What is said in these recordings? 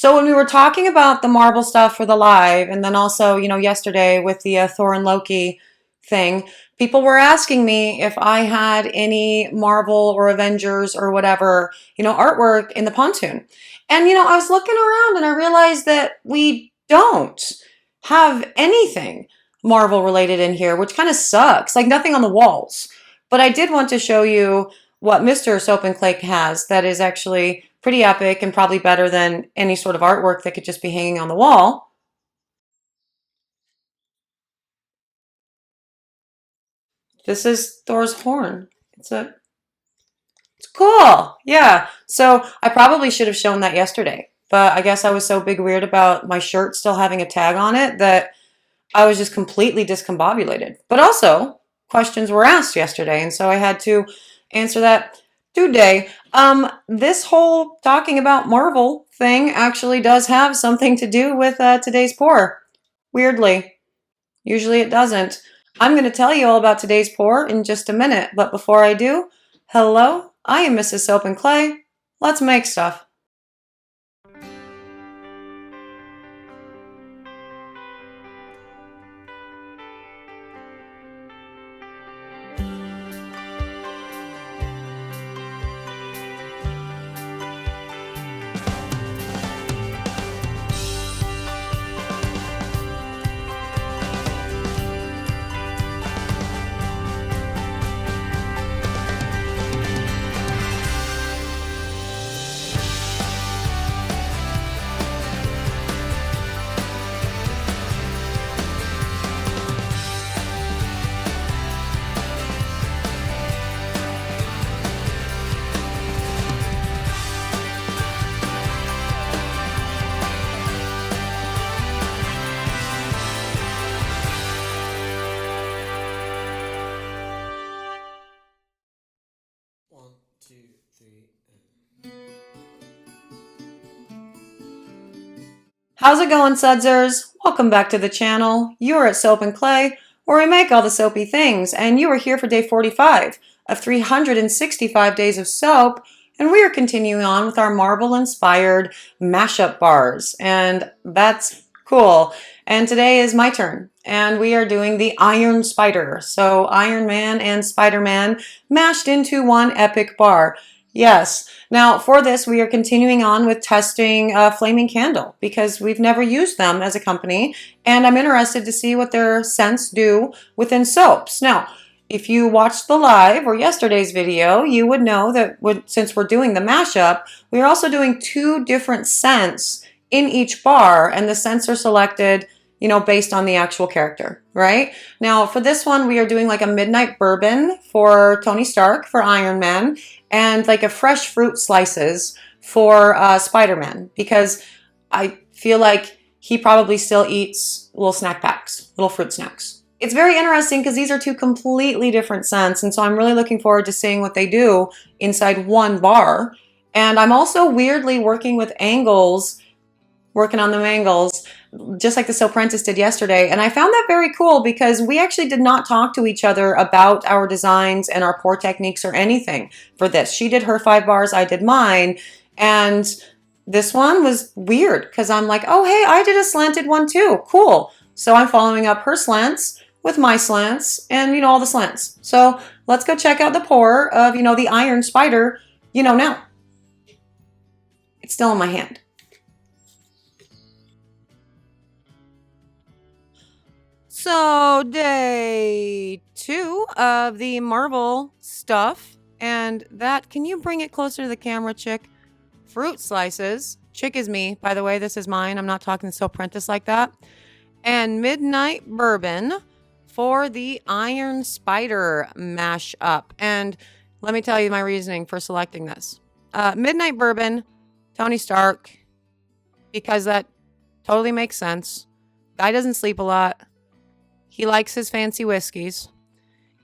So when we were talking about the Marvel stuff for the live, and then also, yesterday with the Thor and Loki thing, people were asking me if I had any Marvel or Avengers or whatever, artwork in the pontoon. And, I was looking around and I realized that we don't have anything Marvel related in here, which kind of sucks. Like nothing on the walls. But I did want to show you what Mr. Soap and Clay has that is actually pretty epic and probably better than any sort of artwork that could just be hanging on the wall. This is Thor's horn. It's cool. Yeah. So I probably should have shown that yesterday, but I guess I was so big weird about my shirt still having a tag on it that I was just completely discombobulated. But also, questions were asked yesterday, and so I had to answer that today. This whole talking about Marvel thing actually does have something to do with today's pour. Weirdly. Usually it doesn't. I'm going to tell you all about today's pour in just a minute, but before I do, hello, I am Mrs. Soap and Clay. Let's make stuff. One, two, three, How's it going, Sudsers? Welcome back to the channel. You are at Soap and Clay, where we make all the soapy things, and you are here for day 45 of 365 days of soap, and we are continuing on with our Marvel-inspired mashup bars, and that's cool. And today is my turn, and we are doing the Iron Spider, so Iron Man and Spider-Man mashed into one epic bar. Yes. Now, for this, we are continuing on with testing Flaming Candle because we've never used them as a company, and I'm interested to see what their scents do within soaps. Now, if you watched the live or yesterday's video, you would know that since we're doing the mashup, we are also doing two different scents in each bar, and the scents are selected, based on the actual character, right? Now, for this one, we are doing like a midnight bourbon for Tony Stark for Iron Man, and like a fresh fruit slices for Spider-Man, because I feel like he probably still eats little snack packs, little fruit snacks. It's very interesting because these are two completely different scents, and so I'm really looking forward to seeing what they do inside one bar. And I'm also weirdly working with angles, working on them angles, just like the Soap Apprentice did yesterday. And I found that very cool because we actually did not talk to each other about our designs and our pour techniques or anything for this. She did her 5 bars, I did mine. And this one was weird because I'm like, oh, hey, I did a slanted one too. Cool. So I'm following up her slants with my slants and, all the slants. So let's go check out the pour of, the Iron Spider, now. It's still in my hand. So day 2 of the Marvel stuff, and that, can you bring it closer to the camera, Chick? Fruit slices. Chick is me, by the way, this is mine. I'm not talking to Soap Apprentice like that. And midnight bourbon for the Iron Spider Mashup. And let me tell you my reasoning for selecting this. Midnight bourbon, Tony Stark, because that totally makes sense. Guy doesn't sleep a lot. He likes his fancy whiskeys.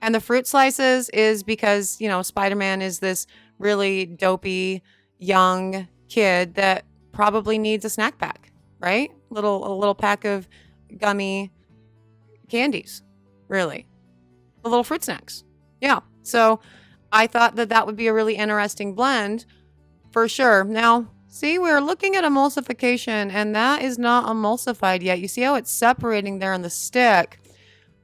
And the fruit slices is because, Spider-Man is this really dopey young kid that probably needs a snack pack, right? A little pack of gummy candies, really. The little fruit snacks. Yeah. So I thought that would be a really interesting blend for sure. Now, See, we're looking at emulsification, and that is not emulsified yet. You see how it's separating there on the stick,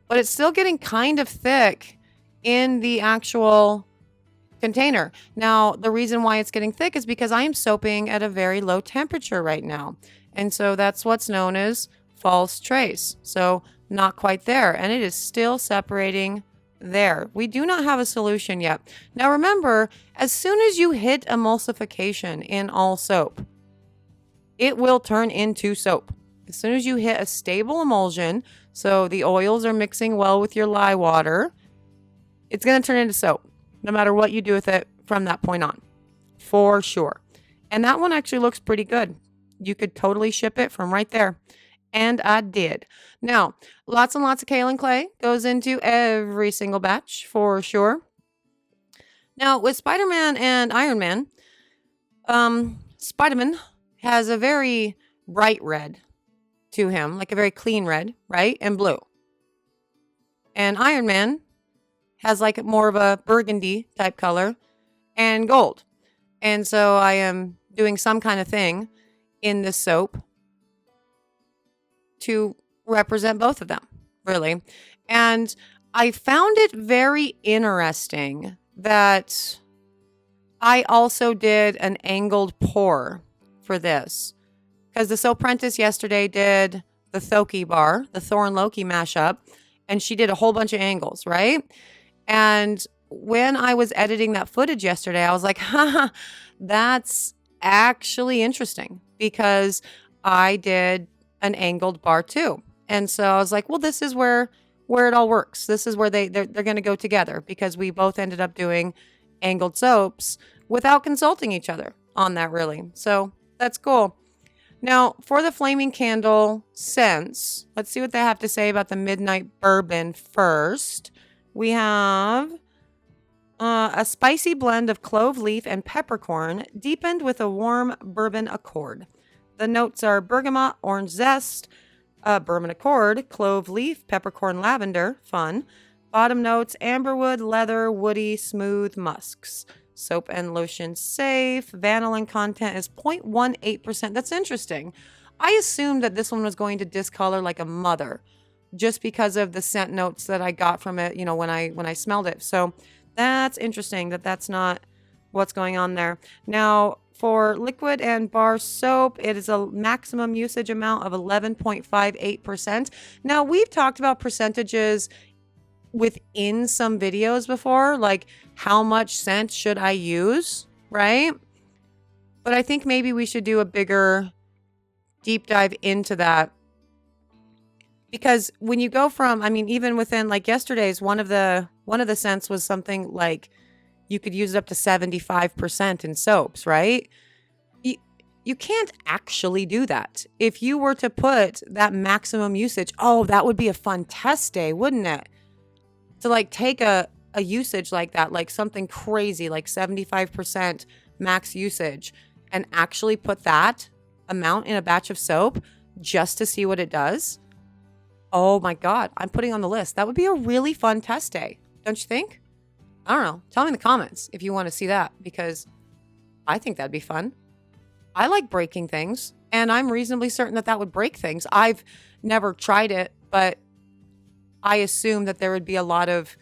but it's still getting kind of thick in the actual container. Now, the reason why it's getting thick is because I am soaping at a very low temperature right now. And so that's what's known as false trace. So not quite there. And it is still separating there. We do not have a solution yet. Now remember, as soon as you hit emulsification in all soap, it will turn into soap. As soon as you hit a stable emulsion, so the oils are mixing well with your lye water, it's going to turn into soap, no matter what you do with it from that point on, for sure. And that one actually looks pretty good. You could totally ship it from right there. And I did. Now, lots and lots of kaolin clay goes into every single batch, for sure. Now, with Spider-Man and Ironman, Spider-Man has a very bright red to him, like a very clean red, right? And blue. And Ironman has like more of a burgundy type color and gold. And so I am doing some kind of thing in this soap to represent both of them, really. And I found it very interesting that I also did an angled pour for this, because the Soap Apprentice yesterday did the Thoki bar, the Thor and Loki mashup, and she did a whole bunch of angles, right? And when I was editing that footage yesterday, I was like, haha, that's actually interesting, because I did an angled bar too. And so I was like, well, this is where it all works. This is where they're going to go together, because we both ended up doing angled soaps without consulting each other on that, really. So that's cool. Now, for the flaming candle scents, let's see what they have to say about the Midnight Bourbon first. We have a spicy blend of clove leaf and peppercorn, deepened with a warm bourbon accord. The notes are bergamot, orange zest, bourbon accord, clove leaf, peppercorn, lavender, fun. Bottom notes, amberwood, leather, woody, smooth musks. Soap and lotion safe. Vanillin content is 0.18%. That's interesting. I assumed that this one was going to discolor like a mother, just because of the scent notes that I got from it, you know, when I smelled it. So that's interesting that that's not what's going on there. Now, for liquid and bar soap, it is a maximum usage amount of 11.58%. Now, we've talked about percentages within some videos before, like how much scent should I use, right? But I think maybe we should do a bigger deep dive into that. Because when you go from, I mean, even within like yesterday's, one of the scents was something like you could use it up to 75% in soaps, right? You can't actually do that. If you were to put that maximum usage, oh, that would be a fun test day, wouldn't it? To like take a usage like that, like something crazy, like 75% max usage, and actually put that amount in a batch of soap just to see what it does. Oh my God, I'm putting on the list. That would be a really fun test day, don't you think? I don't know. Tell me in the comments if you want to see that, because I think that'd be fun. I like breaking things, and I'm reasonably certain that that would break things. I've never tried it, but I assume that there would be a lot of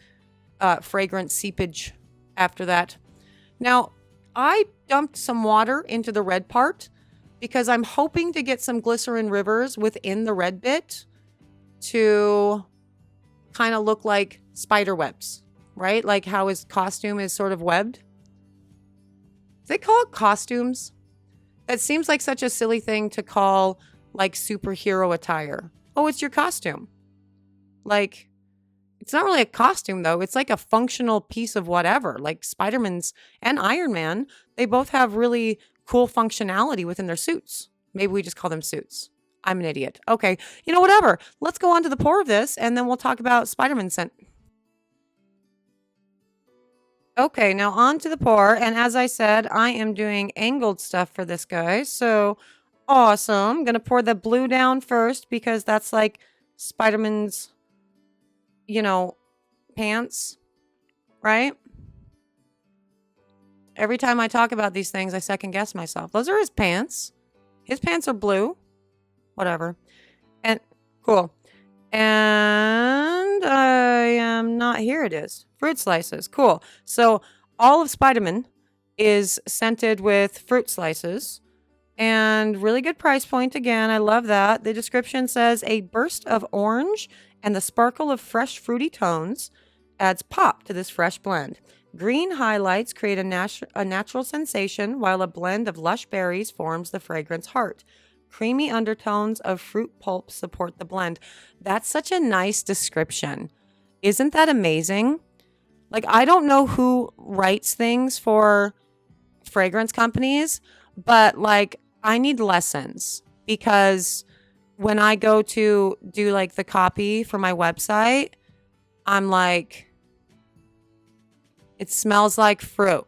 fragrant seepage after that. Now, I dumped some water into the red part because I'm hoping to get some glycerin rivers within the red bit to kind of look like spider webs, right? Like how his costume is sort of webbed. Do they call it costumes? That seems like such a silly thing to call like superhero attire. Oh, it's your costume. Like, it's not really a costume though. It's like a functional piece of whatever. Like Spider-Man's and Iron Man, they both have really cool functionality within their suits. Maybe we just call them suits. I'm an idiot. Okay, you know, whatever. Let's go on to the pour of this, and then we'll talk about Spider-Man scent. Okay, now on to the pour. And as I said, I am doing angled stuff for this guy. So awesome. I'm going to pour the blue down first because that's like Spider-Man's, you know, pants, right? Every time I talk about these things, I second guess myself. Those are his pants. His pants are blue. Whatever. And cool. And I am not, here it is. Fruit slices. Cool. So all of Spiderman is scented with fruit slices and really good price point again. I love that. The description says a burst of orange and the sparkle of fresh fruity tones adds pop to this fresh blend. Green highlights create a natural sensation while a blend of lush berries forms the fragrance heart. Creamy undertones of fruit pulp support the blend. That's such a nice description. Isn't that amazing? Like, I don't know who writes things for fragrance companies, but like, I need lessons because when I go to do like the copy for my website, I'm like, it smells like fruit.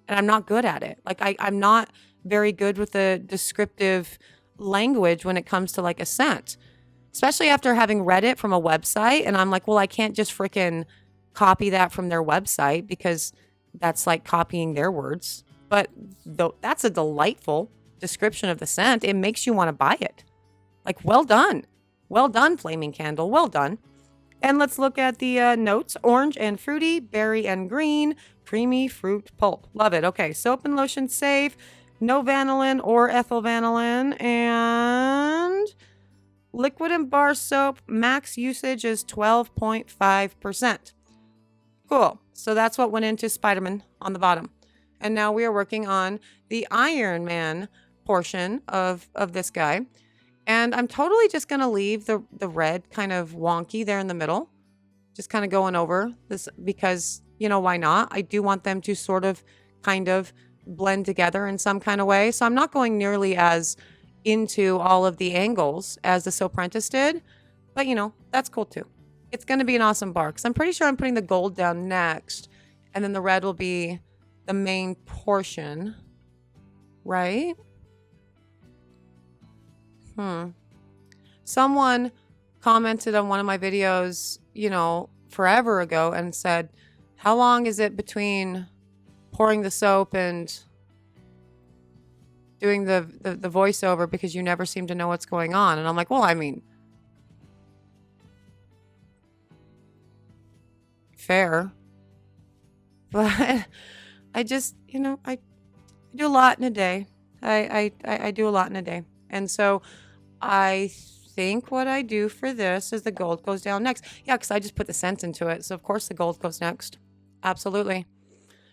And I'm not good at it. Like, I'm not very good with the descriptive language when it comes to like a scent, especially after having read it from a website. And I'm like, well, I can't just freaking copy that from their website because that's like copying their words. But that's a delightful description of the scent. It makes you want to buy it. Like, well done. Well done, Flaming Candle. Well done. And let's look at the notes. Orange and fruity, berry and green, creamy fruit pulp. Love it. Okay, soap and lotion safe. No vanillin or ethyl vanillin. And liquid and bar soap, max usage is 12.5%. Cool. So that's what went into Spiderman on the bottom. And now we are working on the Ironman portion of this guy. And I'm totally just going to leave the red kind of wonky there in the middle. Just kind of going over this because, you know, why not? I do want them to sort of kind of blend together in some kind of way. So I'm not going nearly as into all of the angles as the Soapprentice did. But, you know, that's cool too. It's going to be an awesome bar because I'm pretty sure I'm putting the gold down next. And then the red will be the main portion. Right? Someone commented on one of my videos, you know, forever ago and said, how long is it between pouring the soap and doing the voiceover because you never seem to know what's going on? And I'm like, well, I mean, fair. But I just, you know, I do a lot in a day. I do a lot in a day. And so I think what I do for this is the gold goes down next. Yeah, because I just put the scent into it. So, of course, the gold goes next. Absolutely.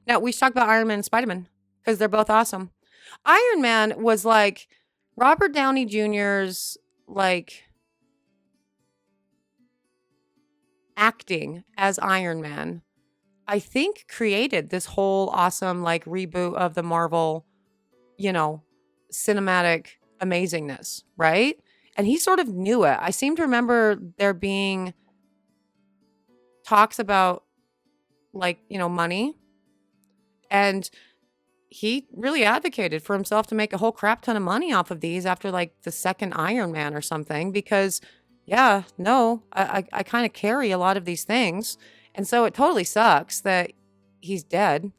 Now, we should talk about Iron Man and Spider-Man because they're both awesome. Iron Man was like Robert Downey Jr.'s like acting as Iron Man, I think created this whole awesome like reboot of the Marvel, you know, cinematic amazingness, right? And he sort of knew it. I seem to remember there being talks about like, you know, money. And he really advocated for himself to make a whole crap ton of money off of these after like the second Iron Man or something, because yeah, no, I kind of carry a lot of these things. And so it totally sucks that he's dead.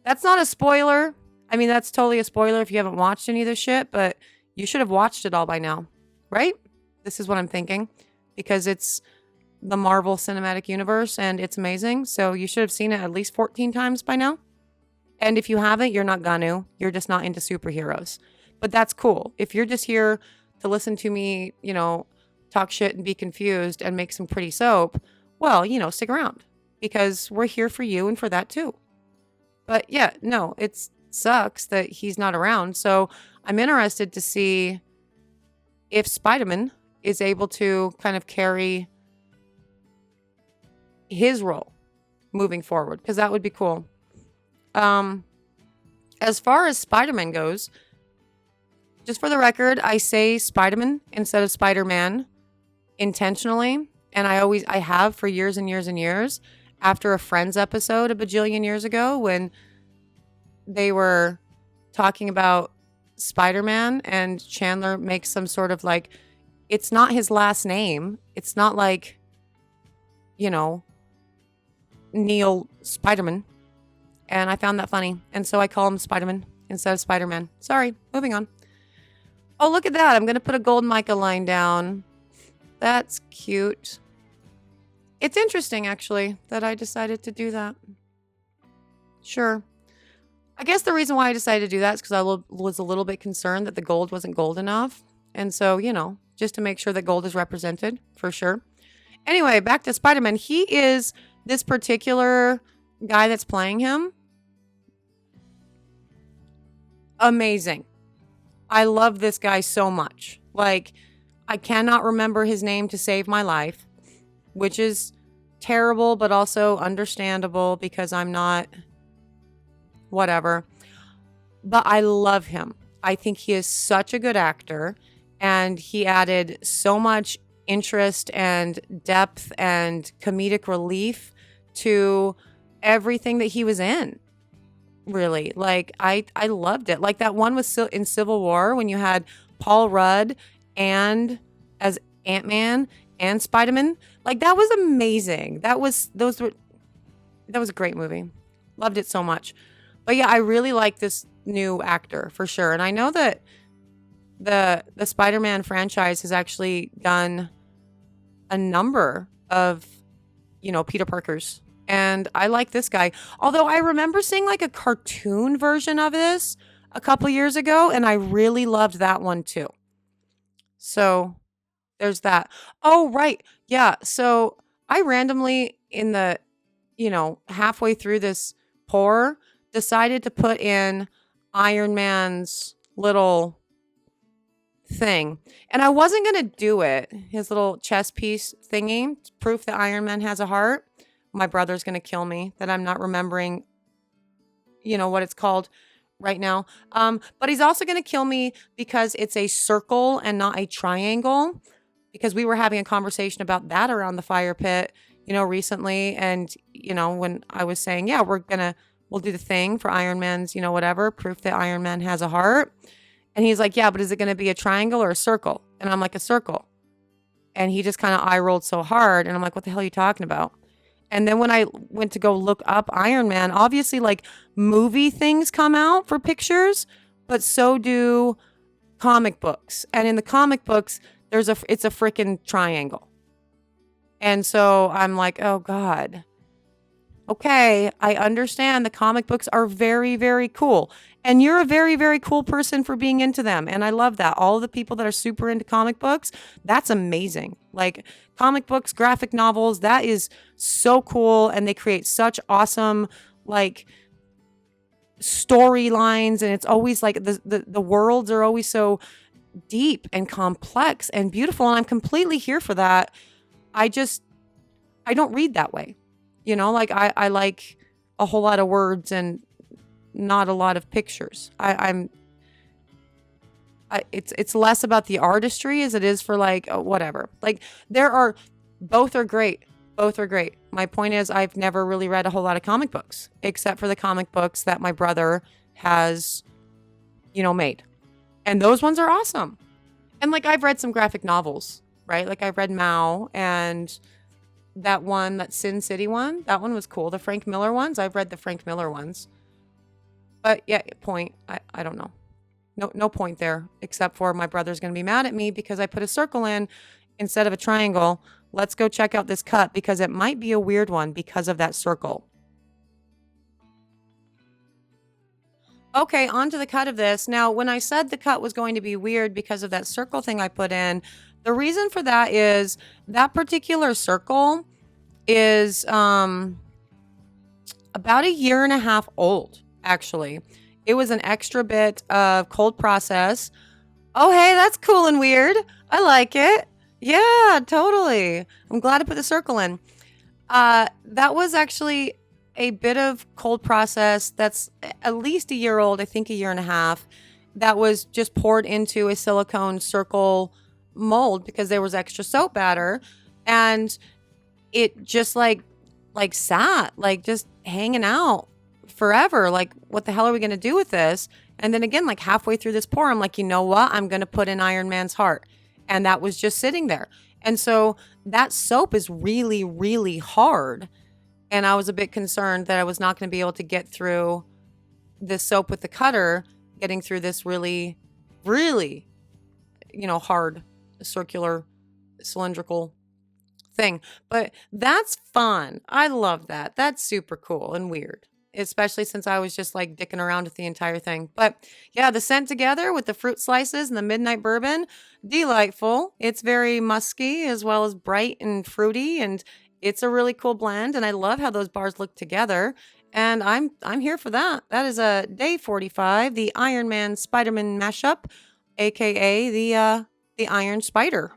That's not a spoiler. I mean, that's totally a spoiler if you haven't watched any of this shit, but you should have watched it all by now, right? This is what I'm thinking, because it's the Marvel Cinematic Universe and it's amazing. So you should have seen it at least 14 times by now. And if you haven't, you're not gonna. You're just not into superheroes. But that's cool. If you're just here to listen to me, you know, talk shit and be confused and make some pretty soap, well, you know, stick around because we're here for you and for that too. But yeah, no, it sucks that he's not around. So I'm interested to see if Spider-Man is able to kind of carry his role moving forward, because that would be cool. As far as Spider-Man goes, just for the record, I say Spider-Man instead of Spider-Man intentionally. And I have for years and years and years, after a Friends episode a bajillion years ago when they were talking about Spider-Man and Chandler makes some sort of like, it's not his last name. It's not like, you know, Neil Spider-Man. And I found that funny. And so I call him Spider-Man instead of Spider-Man. Sorry, moving on. Oh, look at that. I'm going to put a gold mica line down. That's cute. It's interesting, actually, that I decided to do that. Sure. I guess the reason why I decided to do that is because I was a little bit concerned that the gold wasn't gold enough. And so, you know, just to make sure that gold is represented, for sure. Anyway, back to Spider-Man. He is this particular guy that's playing him. Amazing. I love this guy so much. Like, I cannot remember his name to save my life, which is terrible, but also understandable because I'm not whatever. But I love him. I think he is such a good actor, and he added so much interest and depth and comedic relief to everything that he was in. Really, like I loved it. Like that one was in Civil War when you had Paul Rudd and as Ant-Man and Spider-Man. Like that was amazing. That was a great movie. Loved it so much. But yeah, I really like this new actor for sure. And I know that the Spider-Man franchise has actually done a number of, you know, Peter Parkers. And I like this guy. Although I remember seeing like a cartoon version of this a couple years ago, and I really loved that one too. So there's that. Oh, right. Yeah. So I randomly in the, you know, halfway through this pour decided to put in Iron Man's little thing. And I wasn't going to do it. His little chest piece thingy, proof that Iron Man has a heart. My brother's going to kill me that I'm not remembering, you know, what it's called right now. But he's also going to kill me because it's a circle and not a triangle, because we were having a conversation about that around the fire pit, you know, recently. And, you know, when I was saying, yeah, we'll do the thing for Iron Man's, you know, whatever, proof that Iron Man has a heart. And he's like, yeah, but is it going to be a triangle or a circle? And I'm like, a circle. And he just kind of eye rolled so hard. And I'm like, what the hell are you talking about? And then when I went to go look up Iron Man, obviously like movie things come out for pictures, but so do comic books. And in the comic books, it's a freaking triangle. And so I'm like, oh God. Okay, I understand the comic books are very, very cool. And you're a very, very cool person for being into them. And I love that. All the people that are super into comic books, that's amazing. Like comic books, graphic novels, that is so cool. And they create such awesome, like, storylines. And it's always like the worlds are always so deep and complex and beautiful. And I'm completely here for that. I don't read that way. You know, like I like a whole lot of words and not a lot of pictures. It's less about the artistry as it is for like whatever. Like both are great. Both are great. My point is I've never really read a whole lot of comic books except for the comic books that my brother has, you know, made. And those ones are awesome. And like I've read some graphic novels, right? Like I've read Mao and that one, that Sin City one, that one was cool. The Frank Miller ones, I've read the Frank Miller ones. But yeah, point, I don't know. No point there, except for my brother's going to be mad at me because I put a circle in instead of a triangle. Let's go check out this cut because it might be a weird one because of that circle. Okay, on to the cut of this. Now, when I said the cut was going to be weird because of that circle thing I put in, the reason for that is that particular circle is about a year and a half old, actually. It was an extra bit of cold process. Oh, hey, that's cool and weird. I like it. Yeah, totally. I'm glad I put the circle in. That was actually a bit of cold process that's at least a year old, I think a year and a half, that was just poured into a silicone circle mold because there was extra soap batter, and it just like sat like just hanging out forever. Like, what the hell are we going to do with this? And then again, like halfway through this pour, I'm like, you know what? I'm going to put in Iron Man's heart. And that was just sitting there. And so that soap is really, really hard. and I was a bit concerned that I was not going to be able to get through this soap with the cutter, getting through this really, really, hard circular cylindrical thing. But that's fun. I love that. That's super cool and weird, especially since I was just like dicking around with the entire thing. But yeah, the scent together with the fruit slices and the midnight bourbon, delightful. It's very musky as well as bright and fruity, and it's a really cool blend. And I love how those bars look together. And I'm here for that. That is a day 45, the Ironman Spider-Man mashup, aka the Iron Spider.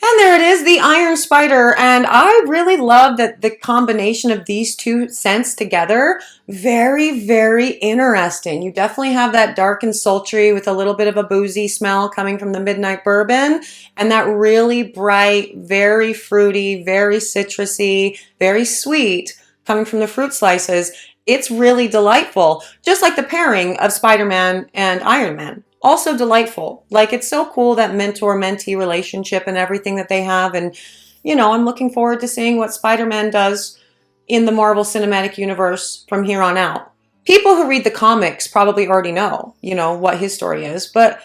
And there it is, the Iron Spider. And I really love that the combination of these two scents together, very, very interesting. You definitely have that dark and sultry with a little bit of a boozy smell coming from the midnight bourbon, and that really bright, very fruity, very citrusy, very sweet coming from the fruit slices. It's really delightful, just like the pairing of Spider-Man and Iron Man. Also delightful. Like, it's so cool, that mentor-mentee relationship and everything that they have. And, I'm looking forward to seeing what Spider-Man does in the Marvel Cinematic Universe from here on out. People who read the comics probably already know, what his story is, but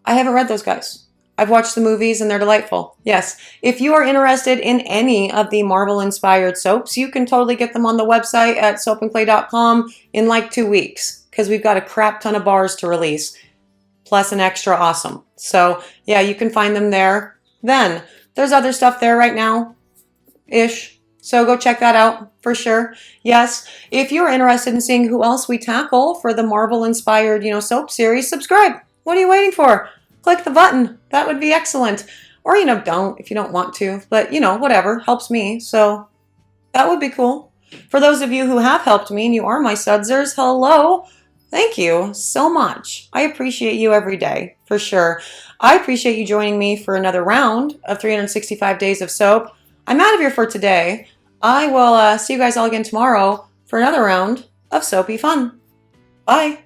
I haven't read those guys. I've watched the movies and they're delightful. Yes, if you are interested in any of the Marvel-inspired soaps, you can totally get them on the website at soapandclay.com in like 2 weeks, because we've got a crap ton of bars to release, plus an extra awesome. So yeah, you can find them there. Then there's other stuff there right now-ish. So go check that out for sure. Yes, if you're interested in seeing who else we tackle for the Marvel-inspired, soap series, subscribe. What are you waiting for? Click the button. That would be excellent. Or, don't if you don't want to. But, whatever. Helps me. So that would be cool. For those of you who have helped me and you are my sudsers, hello. Thank you so much. I appreciate you every day, for sure. I appreciate you joining me for another round of 365 days of soap. I'm out of here for today. I will see you guys all again tomorrow for another round of soapy fun. Bye.